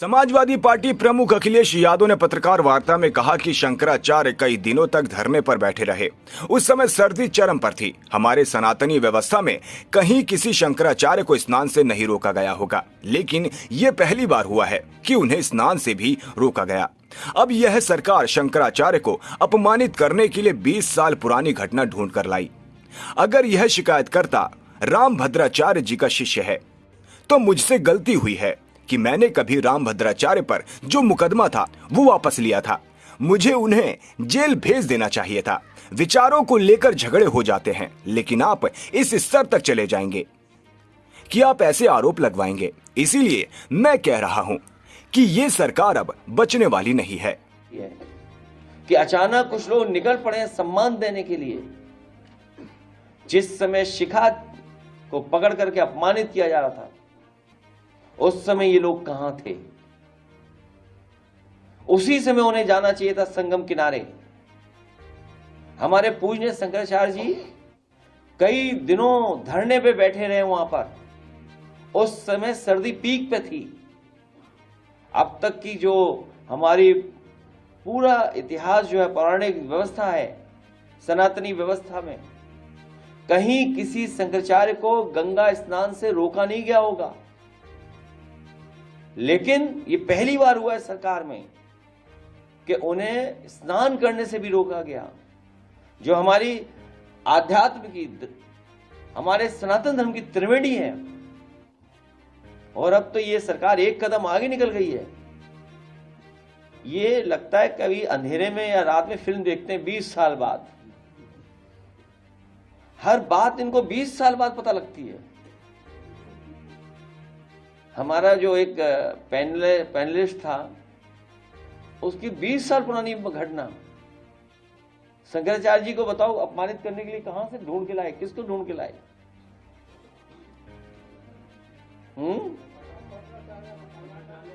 Samajwadi party प्रमुख अखिलेश यादव ने पत्रकार वार्ता में कहा कि शंकराचार्य कई दिनों तक धरने पर बैठे रहे। उस समय सर्दी चरम पर थी। हमारे सनातनी व्यवस्था में कहीं किसी शंकराचार्य को स्नान से नहीं रोका गया होगा, लेकिन ये पहली बार हुआ है कि उन्हें स्नान से भी रोका गया। अब यह सरकार शंकराचार्य को अपमानित करने के लिए 20 साल पुरानी घटना ढूंढ कर लाई। अगर यह शिकायतकर्ता रामभद्राचार्य जी का शिष्य है तो मुझसे गलती हुई है कि मैंने कभी रामभद्राचार्य पर जो मुकदमा था वो वापस लिया था। मुझे उन्हें जेल भेज देना चाहिए था। विचारों को लेकर झगड़े हो जाते हैं, लेकिन आप इस स्तर तक चले जाएंगे कि आप ऐसे आरोप लगवाएंगे। इसीलिए मैं कह रहा हूं कि ये सरकार अब बचने वाली नहीं है। कि अचानक कुछ लोग निकल पड़े सम्मान देने के लिए। जिस समय शिखा को पकड़ करके अपमानित किया जा रहा था, उस समय ये लोग कहां थे? उसी समय उन्हें जाना चाहिए था संगम किनारे। हमारे पूज्य शंकराचार्य जी कई दिनों धरने पे बैठे रहे वहां पर। उस समय सर्दी पीक पे थी। अब तक की जो हमारी पूरा इतिहास जो है, पौराणिक व्यवस्था है, सनातनी व्यवस्था में कहीं किसी शंकराचार्य को गंगा स्नान से रोका नहीं गया होगा। लेकिन ये पहली बार हुआ है सरकार में कि उन्हें स्नान करने से भी रोका गया। जो हमारी आध्यात्म की, हमारे सनातन धर्म की त्रिवेणी है। और अब तो ये सरकार एक कदम आगे निकल गई है। ये लगता है कभी अंधेरे में या रात में फिल्म देखते हैं 20 साल बाद। हर बात इनको 20 साल बाद पता लगती है। हमारा जो एक पैनलिस्ट था, उसकी 20 साल पुरानी घटना, शंकराचार्य जी को बताओ अपमानित करने के लिए कहां से ढूंढ के लाए, किसको ढूंढ के लाए?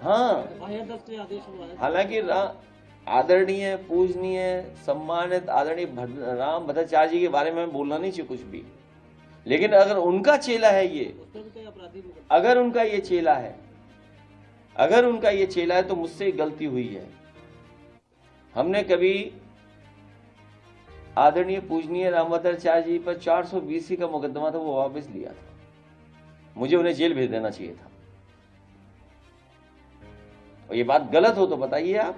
हाँ, हालांकि आदरणीय, पूजनीय, सम्मानित आदरणीय रामभद्राचार्य जी के बारे में बोलना नहीं चाहिए कुछ भी। लेकिन अगर उनका चेला है ये, अगर उनका ये चेला है तो मुझसे गलती हुई है। हमने कभी आदरणीय पूजनीय रामभद्राचार्य जी पर 420 का मुकदमा था, वो वापस लिया था। मुझे उन्हें जेल भेज देना चाहिए था। और ये बात गलत हो तो बताइए, आप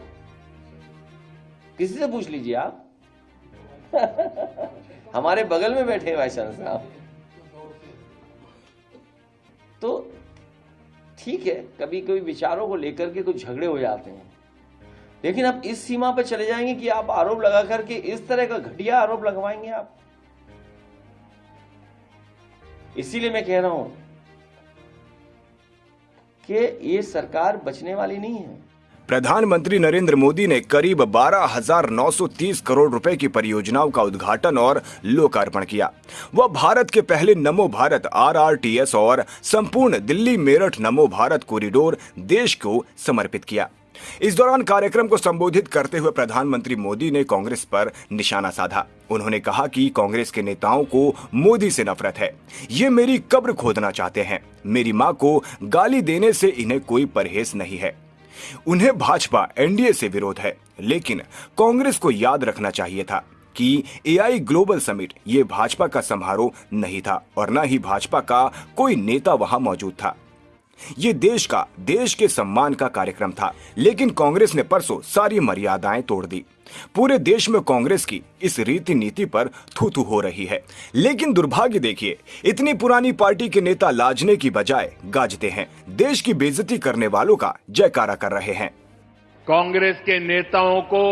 किसी से पूछ लीजिए आप। हमारे बगल में बैठे वाइस चांसलर साहब। तो ठीक है, कभी कभी विचारों को लेकर के कुछ झगड़े हो जाते हैं, लेकिन आप इस सीमा पर चले जाएंगे कि आप आरोप लगा करके इस तरह का घटिया आरोप लगवाएंगे आप। इसीलिए मैं कह रहा हूं कि ये सरकार बचने वाली नहीं है। प्रधानमंत्री नरेंद्र मोदी ने करीब 12,930 करोड़ रुपए की परियोजनाओं का उद्घाटन और लोकार्पण किया। वह भारत के पहले नमो भारत RRTS और संपूर्ण दिल्ली मेरठ नमो भारत कॉरिडोर देश को समर्पित किया। इस दौरान कार्यक्रम को संबोधित करते हुए प्रधानमंत्री मोदी ने कांग्रेस पर निशाना साधा। उन्होंने कहा कि कांग्रेस के नेताओं को मोदी से नफरत है। ये मेरी कब्र खोदना चाहते हैं। मेरी मां को गाली देने से इन्हें कोई परहेज नहीं है। उन्हें भाजपा NDA से विरोध है, लेकिन कांग्रेस को याद रखना चाहिए था कि AI ग्लोबल समिट ये भाजपा का समारोह नहीं था और न ही भाजपा का कोई नेता वहां मौजूद था। ये देश के सम्मान का कार्यक्रम था, लेकिन कांग्रेस ने परसों सारी मर्यादाएं तोड़ दी। पूरे देश में कांग्रेस की इस रीति नीति पर थू-थू हो रही है। लेकिन दुर्भाग्य देखिए, इतनी पुरानी पार्टी के नेता लाजने की बजाय गाजते हैं। देश की बेइज्जती करने वालों का जयकारा कर रहे हैं। कांग्रेस के नेताओं को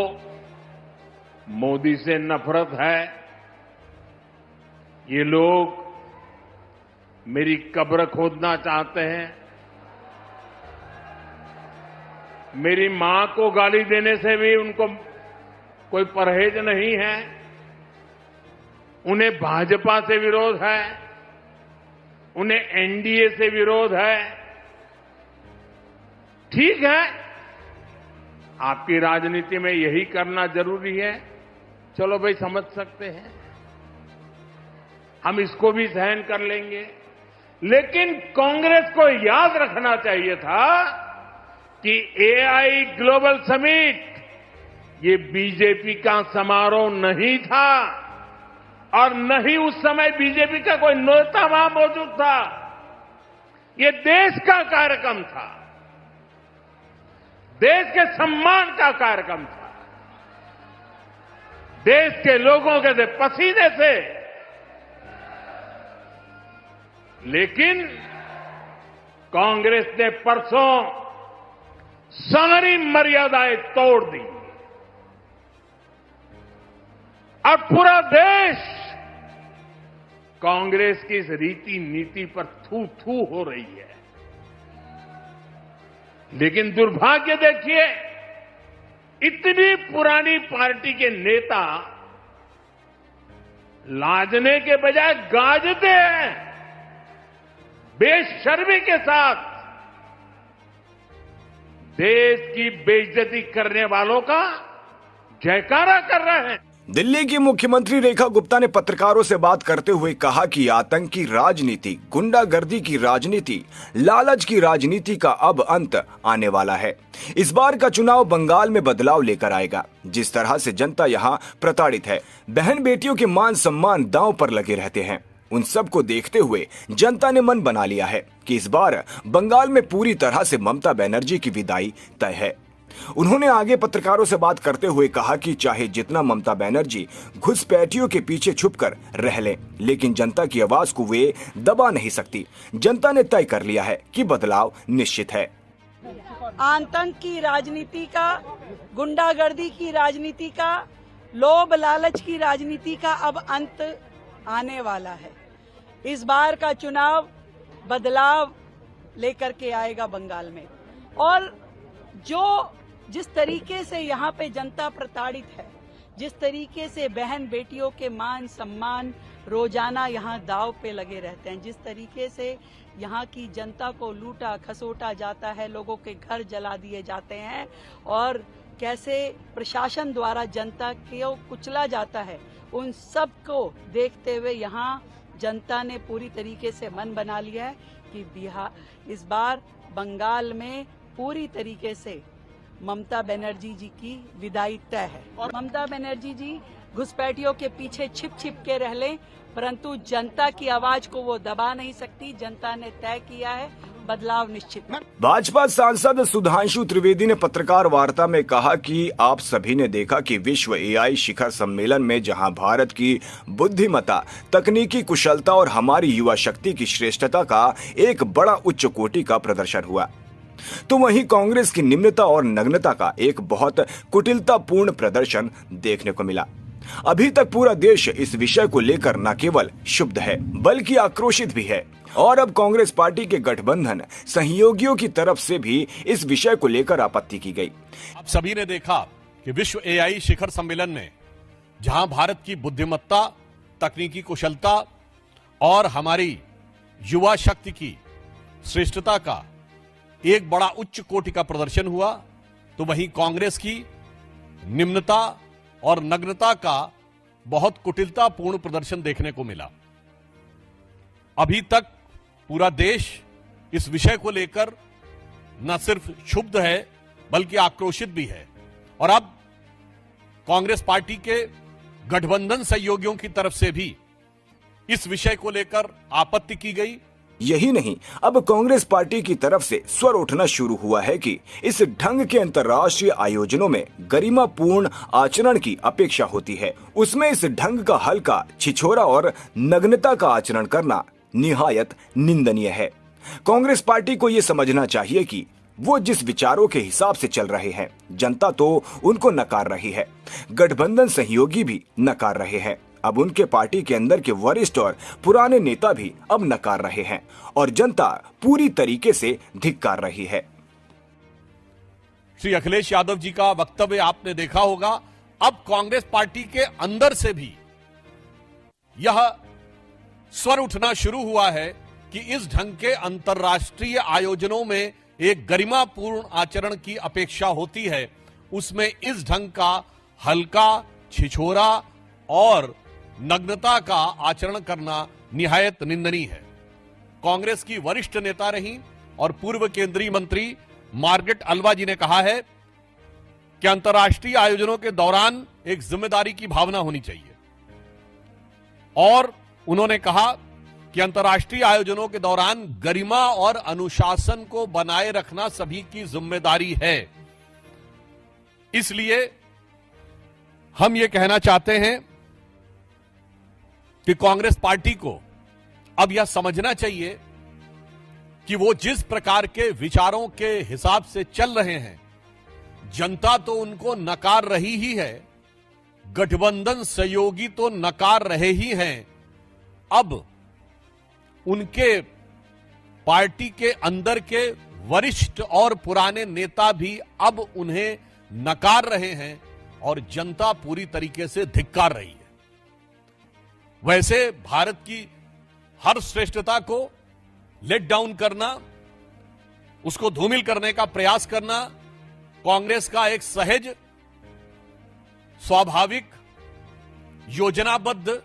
मोदी से नफरत है। ये लोग मेरी कब्र खोदना चाहते हैं। मेरी मां को गाली देने से भी उनको कोई परहेज नहीं है। उन्हें भाजपा से विरोध है, उन्हें NDA से विरोध है। ठीक है, आपकी राजनीति में यही करना जरूरी है, चलो भाई समझ सकते हैं, हम इसको भी सहन कर लेंगे। लेकिन कांग्रेस को याद रखना चाहिए था कि एआई ग्लोबल समिट ये बीजेपी का समारोह नहीं था और न ही उस समय बीजेपी का कोई नेता वहां मौजूद था। ये देश का कार्यक्रम था, देश के सम्मान का कार्यक्रम था, देश के लोगों के पसीने से। लेकिन कांग्रेस ने परसों सारी मर्यादाएं तोड़ दी और पूरा देश कांग्रेस की इस रीति नीति पर थू थू हो रही है। लेकिन दुर्भाग्य देखिए, इतनी पुरानी पार्टी के नेता लाजने के बजाय गाजते हैं, बेशर्मी के साथ देश की बेइज्जती करने वालों का जयकारा कर रहे हैं। दिल्ली की मुख्यमंत्री रेखा गुप्ता ने पत्रकारों से बात करते हुए कहा कि आतंकी राजनीति, गुंडागर्दी की राजनीति, लालच की राजनीति का अब अंत आने वाला है। इस बार का चुनाव बंगाल में बदलाव लेकर आएगा। जिस तरह से जनता यहां प्रताड़ित है, बहन बेटियों के मान सम्मान दांव पर लगे रहते हैं, उन सब को देखते हुए जनता ने मन बना लिया है कि इस बार बंगाल में पूरी तरह से ममता बनर्जी की विदाई तय है। उन्होंने आगे पत्रकारों से बात करते हुए कहा कि चाहे जितना ममता बनर्जी घुसपैठियों के पीछे छुपकर रह लें, लेकिन जनता की आवाज को वे दबा नहीं सकती। जनता ने तय कर लिया है कि बदलाव निश्चित है। आतंक की राजनीति का, गुंडागर्दी की राजनीति का, लोभ लालच की राजनीति का अब अंत आने वाला है। इस बार का चुनाव बदलाव लेकर के आएगा बंगाल में। और जिस तरीके से यहाँ पे जनता प्रताड़ित है, जिस तरीके से बहन बेटियों के मान सम्मान रोजाना यहाँ दाव पे लगे रहते हैं, जिस तरीके से यहाँ की जनता को लूटा खसोटा जाता है, लोगों के घर जला दिए जाते हैं और कैसे प्रशासन द्वारा जनता को कुचला जाता है, उन सब को देखते हुए यहाँ जनता ने पूरी तरीके से मन बना लिया है कि इस बार बंगाल में पूरी तरीके से ममता बनर्जी जी की विदाई तय है। और ममता बनर्जी जी घुसपैठियों के पीछे छिप छिप के रह लें, परंतु जनता की आवाज को वो दबा नहीं सकती। जनता ने तय किया है, बदलाव निश्चित है। भाजपा सांसद सुधांशु त्रिवेदी ने पत्रकार वार्ता में कहा कि आप सभी ने देखा कि विश्व एआई शिखर सम्मेलन में जहां भारत की बुद्धिमत्ता, तकनीकी कुशलता और हमारी युवा शक्ति की श्रेष्ठता का एक बड़ा उच्च कोटि का प्रदर्शन हुआ, तो वहीं कांग्रेस की निम्नता और नग्नता का एक बहुत कुटिलतापूर्ण प्रदर्शन देखने को मिला। अभी तक पूरा देश इस विषय को लेकर न केवल क्षुब्ध है बल्कि आक्रोशित भी है और अब कांग्रेस पार्टी के गठबंधन सहयोगियों की तरफ से भी इस विषय को लेकर आपत्ति की गई। आप सभी ने देखा कि विश्व एआई शिखर सम्मेलन में जहां भारत की बुद्धिमत्ता, तकनीकी कुशलता और हमारी युवा शक्ति की श्रेष्ठता का एक बड़ा उच्च कोटि का प्रदर्शन हुआ, तो वहीं कांग्रेस की निम्नता और नग्नता का बहुत कुटिलतापूर्ण प्रदर्शन देखने को मिला। अभी तक पूरा देश इस विषय को लेकर न सिर्फ क्षुब्ध है बल्कि आक्रोशित भी है और अब कांग्रेस पार्टी के गठबंधन सहयोगियों की तरफ से भी इस विषय को लेकर आपत्ति की गई। यही नहीं, अब कांग्रेस पार्टी की तरफ से स्वर उठना शुरू हुआ है कि इस ढंग के अंतर्राष्ट्रीय आयोजनों में गरिमापूर्ण आचरण की अपेक्षा होती है, उसमें इस ढंग का हल्का, छिछोरा और नग्नता का आचरण करना निहायत निंदनीय है। कांग्रेस पार्टी को यह समझना चाहिए कि वो जिस विचारों के हिसाब से चल रहे हैं, जनता तो उनको नकार रही है, गठबंधन सहयोगी भी नकार रहे हैं। अब उनके पार्टी के अंदर के वरिष्ठ और पुराने नेता भी अब नकार रहे हैं और जनता पूरी तरीके से धिक्कार रही है। श्री अखिलेश यादव जी का वक्तव्य आपने देखा होगा। अब कांग्रेस पार्टी के अंदर से भी यह स्वर उठना शुरू हुआ है कि इस ढंग के अंतर्राष्ट्रीय आयोजनों में एक गरिमापूर्ण आचरण की अपेक्षा होती है, उसमें इस ढंग का हल्का, छिछोरा और नग्नता का आचरण करना निहायत निंदनीय है। कांग्रेस की वरिष्ठ नेता रही और पूर्व केंद्रीय मंत्री मार्गरेट अल्वा जी ने कहा है कि अंतर्राष्ट्रीय आयोजनों के दौरान एक जिम्मेदारी की भावना होनी चाहिए और उन्होंने कहा कि अंतर्राष्ट्रीय आयोजनों के दौरान गरिमा और अनुशासन को बनाए रखना सभी की जिम्मेदारी है। इसलिए हम ये कहना चाहते हैं कि कांग्रेस पार्टी को अब यह समझना चाहिए कि वो जिस प्रकार के विचारों के हिसाब से चल रहे हैं, जनता तो उनको नकार रही ही है, गठबंधन सहयोगी तो नकार रहे ही हैं। अब उनके पार्टी के अंदर के वरिष्ठ और पुराने नेता भी अब उन्हें नकार रहे हैं और जनता पूरी तरीके से धिक्कार रही है। वैसे भारत की हर श्रेष्ठता को लेट डाउन करना, उसको धूमिल करने का प्रयास करना कांग्रेस का एक सहज, स्वाभाविक, योजनाबद्ध